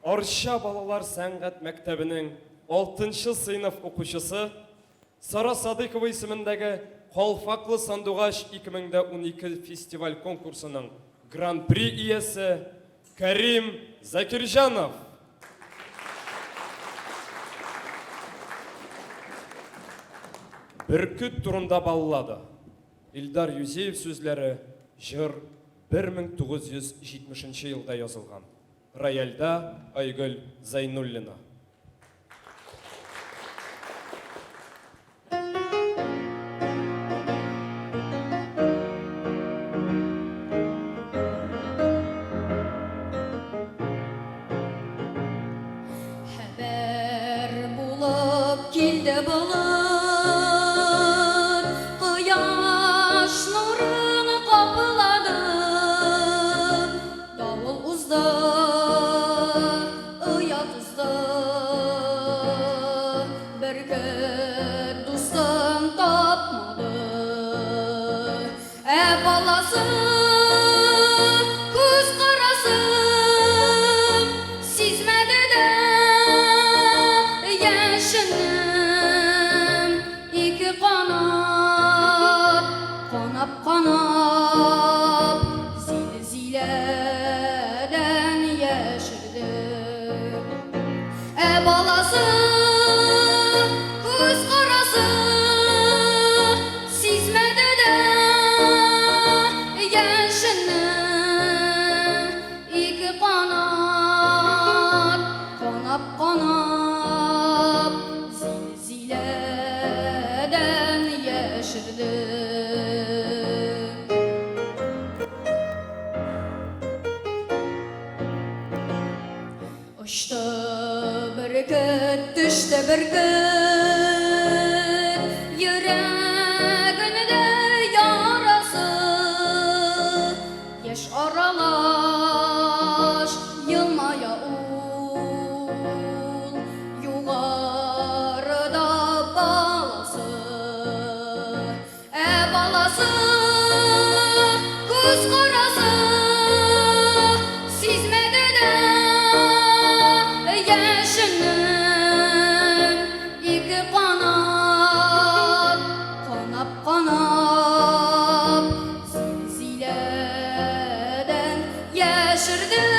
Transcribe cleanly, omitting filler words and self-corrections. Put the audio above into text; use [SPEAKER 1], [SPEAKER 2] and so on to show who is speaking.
[SPEAKER 1] Арша балалар сәнгать мәктәбенең 6-нчы сыйныф укучысы Сара Садыкова исемендәге Калфаклы Сандугач 2012 фестиваль конкурсының гран-при иясе Кәрим Закирҗанов. Бүркет турында баллады. Илдар Юзеев сүзләре җыр 1970 елда язылган. Рояльда Айгөл Зайнуллина.
[SPEAKER 2] Хәбәр булып килде булып Uçtu bürküt, düştü bürküt, yüreğinde yarası, yaş aralaş, yılmaya ul, yukarıda balası, balası, kuz karası, sizmedi de yaşının iki kanat, kanap kanap zilzileden yaşırdı.